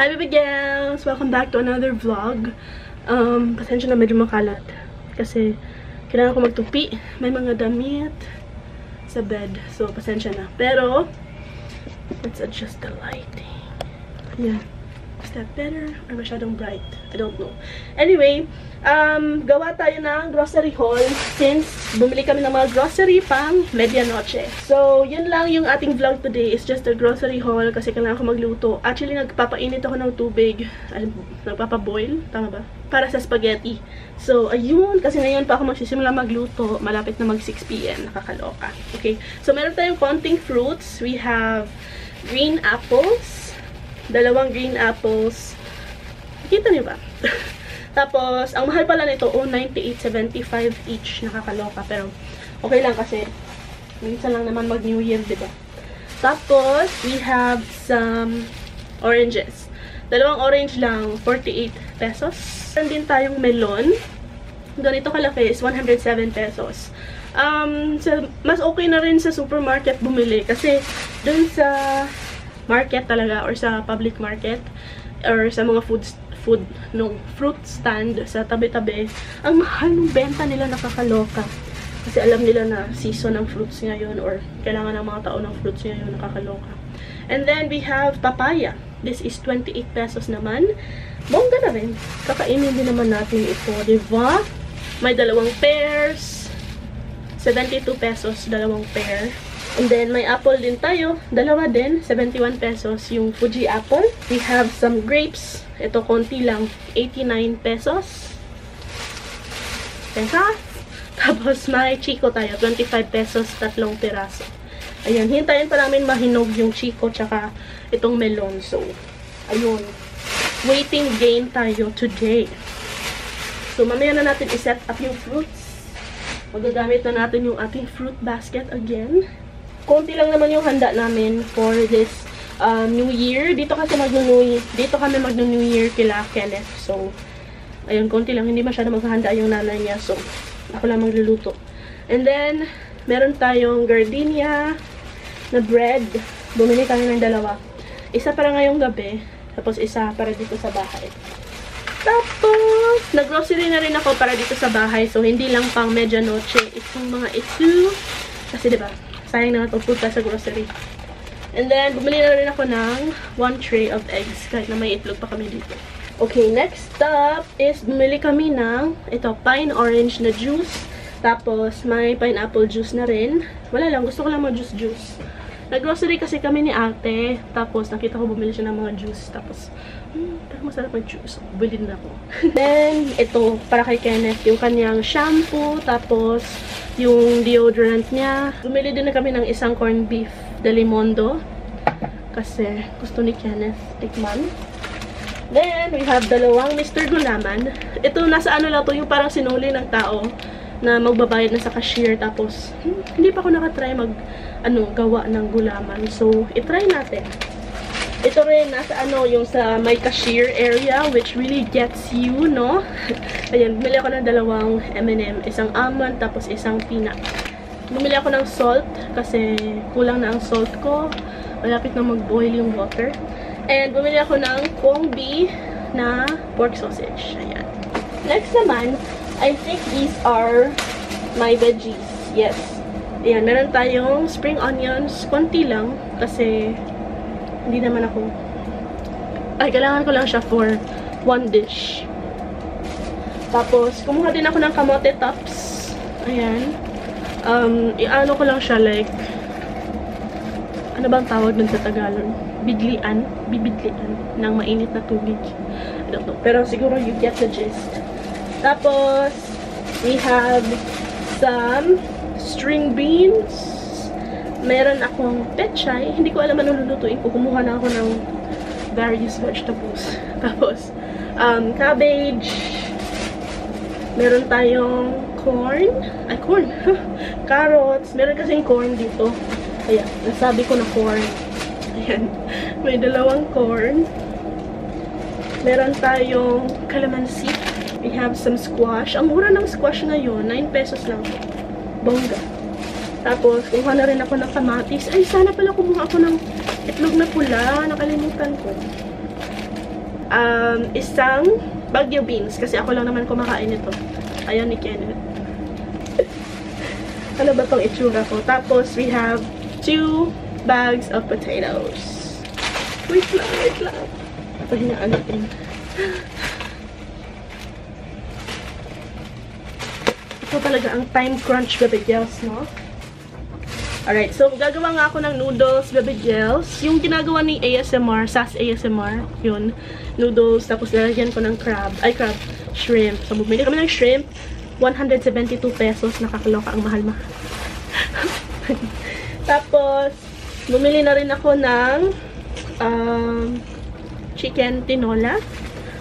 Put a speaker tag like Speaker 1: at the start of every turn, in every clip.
Speaker 1: Hi baby girls! Welcome back to another vlog. Pasensya na medyo makalat. Kasi kailangan ko magtupi. May mga damit sa bed. So, pasensya na. Pero, let's adjust the lighting. Ayan. Is that better? Or masyadong bright? I don't know. Anyway, gawa tayo ng grocery haul since bumili kami ng mga grocery pang medianoche. So, yun lang yung ating vlog today. It's just a grocery haul kasi kailangan ko magluto. Actually, nagpapainit ako ng tubig. Nagpapaboil. Tama ba? Para sa spaghetti. So, ayun. Kasi ngayon pa ako magsisimula magluto. Malapit na mag 6 PM. Nakakaloka. Okay. So, meron tayong konting fruits. We have green apples. Dalawang green apples. Nakita niyo ba? Tapos, ang mahal pala nito, $98.75 each. Nakakaloka. Pero, okay lang kasi minsan lang naman mag-New Year, diba? Tapos, we have some oranges. Dalawang orange lang, 48 pesos. Meron din tayong melon. Ganito kalaki is 107 pesos. Mas okay na rin sa supermarket bumili kasi dun sa market talaga or sa public market or sa mga fruit stand sa tabi-tabi, ang mahal ng benta nila, nakakaloka. Kasi alam nila na season ng fruits ngayon or kailangan ng mga tao ng fruits ngayon, nakakaloka. And then we have papaya. This is 28 pesos naman. Bongga na rin. Kakainin din naman natin ito, diba? May dalawang pears. 72 pesos, dalawang pear. And then, may apple din tayo. Dalawa din. 71 pesos yung Fuji apple. We have some grapes. Ito, konti lang. 89 pesos. Tapos, may chico tayo. 25 pesos, tatlong piraso. Ayan. Hintayin pa namin mahinog yung chico tsaka itong melon. So, ayun. Waiting game tayo today. So, mamaya na natin i-set up yung fruits. Magagamit na natin yung ating fruit basket again. Konti lang naman yung handa namin for this New Year. Dito kami mag-New Year kila Kenneth. So, ayun, konti lang. Hindi masyado maghahanda yung nanay niya. So, ako lang magluluto. And then, meron tayong gardenia na bread. Bumili kami ng dalawa. Isa para ngayong gabi. Tapos, isa para dito sa bahay. Tapos, nag-grocery na rin ako para dito sa bahay. So, hindi lang pang medianoche. Itong mga ito. Kasi, diba? Sayang na pupunta sa grocery. And then, bumili na rin ako ng 1 tray of eggs. Kahit na may itlog pa kami dito. Okay, next up is bumili kami ng ito, pine orange na juice. Tapos, may pineapple juice na rin. Wala lang, gusto ko lang mag-juice. Nag-grocery kasi kami ni ate. Tapos, nakita ko bumili siya ng mga juice. Tapos, parang masarap mag-juice. Bili din ako. Then, ito, para kay Kenneth, yung kanyang shampoo. Tapos, yung deodorant niya. Bumili din na kami ng isang corned beef Delimondo. Kasi, gusto ni Kenneth tikman. Then, we have dalawang Mr. Gulaman. Ito, nasa ano lang to, yung parang sinuli ng tao na magbabayad na sa cashier. Tapos, hindi pa ako nakatry gawa ng gulaman. So, itry natin. Ito rin, nasa yung sa may cashier area, which really gets you, no? Ayan, bumili ako ng dalawang M&M. Isang almond, tapos isang peanut. Bumili ako ng salt, kasi kulang na ang salt ko. Malapit na mag-boil yung water. And bumili ako ng Kongbi na pork sausage. Ayan. Next naman, I think these are my veggies. Yes. Ayan, meron tayong spring onions. Konti lang, kasi hindi naman ako. Kailangan ko lang siya for 1 dish. Tapos, kumuha din ako ng kamote tops. Ayan. I-ano ko lang siya like, ano bang tawag dun sa Tagalog? Bidlian? Bibidlian ng mainit na tubig. I don't know. Pero siguro you get the gist. Tapos, we have some string beans. Meron akong pechay. Hindi ko alam anong lulutuin ko. Kumuha na ako ng various vegetables. Tapos, cabbage. Meron tayong corn. Ay, corn. Carrots. Meron kasing corn dito. Ayan, nasabi ko na corn. Ayan. May dalawang corn. Meron tayong calamansi. We have some squash. Ang mura ng squash ngayon, 9 pesos lang. Bongga. Tapos, kumuha na rin ako ng kamatis. Ay, sana pala kumuha ako ng itlog na pula. Nakalimutan ko. isang Baguio beans. Kasi ako lang naman kumakain ito. Ayan ni Kenneth. Ano ba tong itsura ko? Tapos, we have 2 bags of potatoes. Wait lang, wait lang. Pahingaan natin. Ito talaga ang time crunch, baby gels, no? Alright, so gagawa nga ako ng noodles, baby gels. Yung ginagawa ni ASMR, SAS ASMR, yun. Noodles, tapos lalagyan ko ng shrimp. So, bumili kami ng shrimp. 172 pesos. Nakakaloka, ang mahal-mahal. Tapos, bumili na rin ako ng chicken tinola.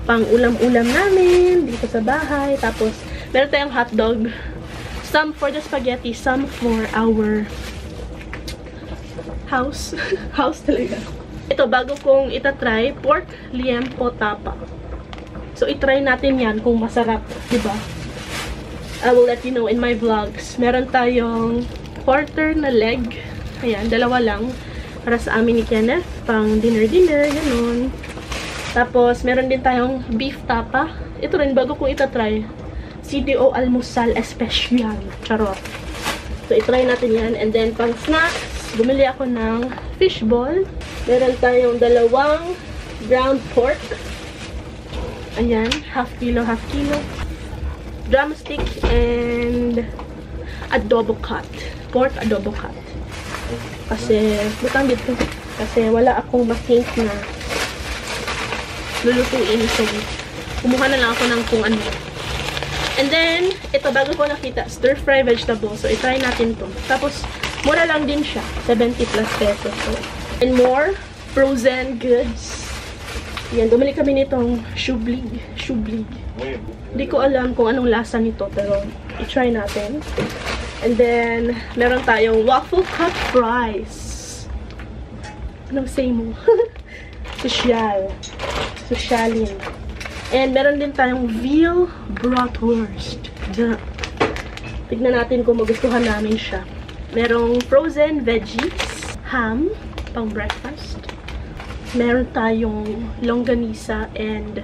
Speaker 1: Pang ulam-ulam namin dito sa bahay. Tapos, meron tayong hotdog. Some for the spaghetti, some for our house. House talaga. Ito, bago kong itatry, pork liempo tapa. So, itry natin yan kung masarap, diba? I will let you know in my vlogs. Meron tayong quarter na leg. Ayan, dalawa lang. Para sa amin ni Kenneth. Pang dinner-dinner, ganun. Tapos, meron din tayong beef tapa. Ito rin, bago kong itatry. CDO Almusal Especial. Charot. So, itry natin yan. And then, pang snacks, bumili ako ng fishball. Meron tayong dalawang ground pork. Ayan, half kilo. Drumstick and adobo cut. Pork adobo cut. Kasi, butang dito. Kasi wala akong ma-think na lulutuin. So, kumuha na lang ako ng kung ano. And then, ito bago ko nakita, stir-fry vegetable. So, itry natin to. Tapos, mura lang din siya. 70 plus pesos. So, and more frozen goods. Yan, bumili kami nitong shublig. Hindi ko alam kung anong lasa nito, pero i-try natin. And then, meron tayong waffle cut fries. Anong say mo? Sosyalin. And meron din tayong veal bratwurst. Tignan natin kung magustuhan namin siya. Merong frozen veggies, ham, pang breakfast. Meron tayong longganisa and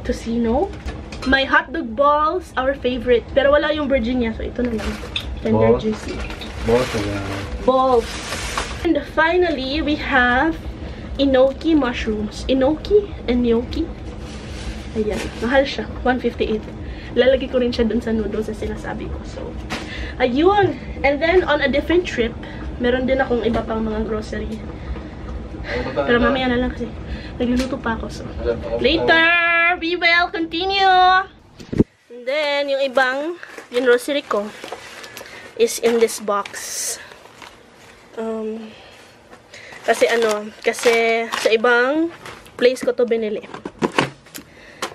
Speaker 1: tocino. My hotdog balls, our favorite. Pero wala yung Virginia, so ito na lang. Tender juicy. Balls. And finally, we have enoki mushrooms. Enoki and gnocchi. Ayan. Mahal siya. 158. Lalagay ko rin siya dun sa noodles na sinasabi ko. So, ayun. And then, on a different trip, meron din akong iba pang mga grocery. Pero mamaya na lang kasi nagluluto pa ako. So, later, we will continue. And then, yung ibang grocery ko is in this box. Kasi sa ibang place ko to binili.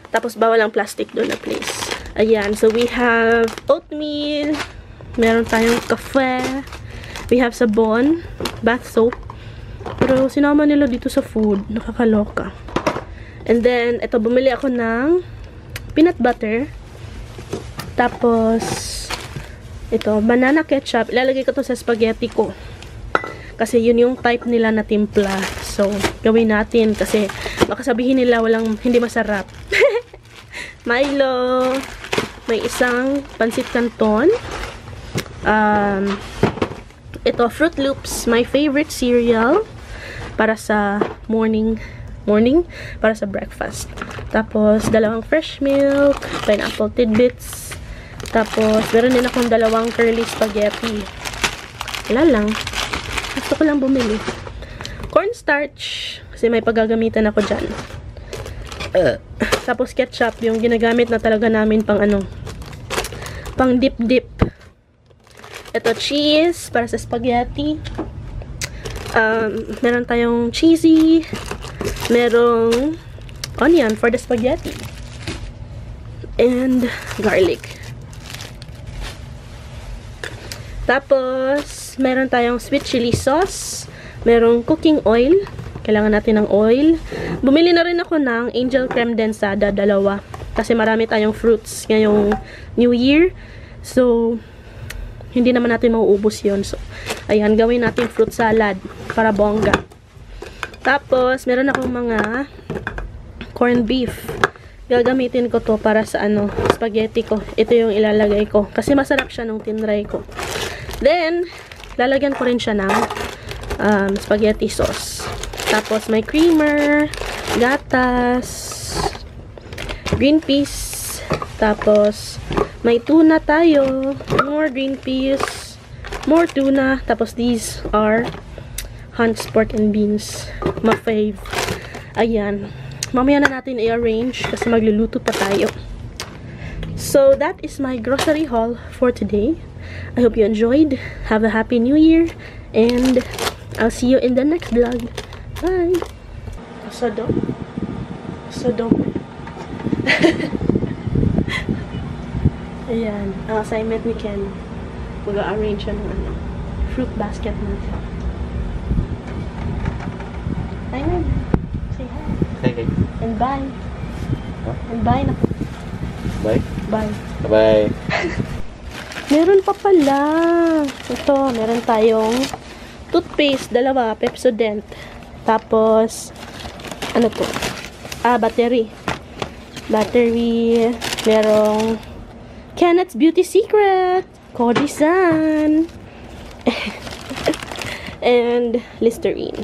Speaker 1: Tapos, bawal ang plastic doon na place. Ayan. So, we have oatmeal. Meron tayong kafe. We have sabon. Bath soap. Pero, sinama nila dito sa food. Nakakaloka. And then, ito, bumili ako ng peanut butter. Tapos, ito, banana ketchup. Ilalagay ko to sa spaghetti ko. Kasi, yun yung type nila na timpla. So, gawin natin. Kasi, baka sabihin nila hindi masarap. Milo. May isang pansit canton. Ito, Fruit Loops. My favorite cereal. Para sa morning. Para sa breakfast. Tapos, dalawang fresh milk. Pineapple tidbits. Tapos, meron din akong dalawang curly spaghetti. Wala lang. Gusto ko lang bumili. Cornstarch. Kasi may paggagamitan ako dyan. Tapos ketchup, yung ginagamit na talaga namin pang pang dip-dip. Ito, cheese para sa spaghetti. Meron tayong cheesy. Merong onion for the spaghetti. And garlic. Tapos, meron tayong sweet chili sauce. Merong cooking oil. Kailangan natin ng oil. Bumili na rin ako ng angel creme densada, 2. Kasi marami tayong fruits ngayong New Year. So, hindi naman natin mauubos yun. So, ayan, gawin natin fruit salad para bongga. Tapos, meron akong mga corned beef. Gagamitin ko to para sa spaghetti ko. Ito yung ilalagay ko. Kasi masarap siya nung tinry ko. Then, lalagyan ko rin siya ng spaghetti sauce. Tapos, may creamer, gatas, green peas. Tapos, may tuna tayo. More green peas. More tuna. Tapos, these are Hunt's pork and beans. My fave. Ayan. Mamaya na natin i-arrange kasi magluluto pa tayo. So, that is my grocery haul for today. I hope you enjoyed. Have a happy new year. And I'll see you in the next vlog. Bye! Asado? Asado. Ayan. Ang assignment ni Ken. Mag-arrange siya ng fruit basket natin. Hi, Ned. Say hi.
Speaker 2: Okay.
Speaker 1: And bye.
Speaker 2: Huh?
Speaker 1: And bye na po.
Speaker 2: Bye.
Speaker 1: Bye.
Speaker 2: Bye-bye.
Speaker 1: Meron pa pala. Ito, meron tayong toothpaste, dalawa, Pepsodent. Tapos, ano to? Battery. Battery. Merong Kenneth's Beauty Secret. Cody San. And Listerine.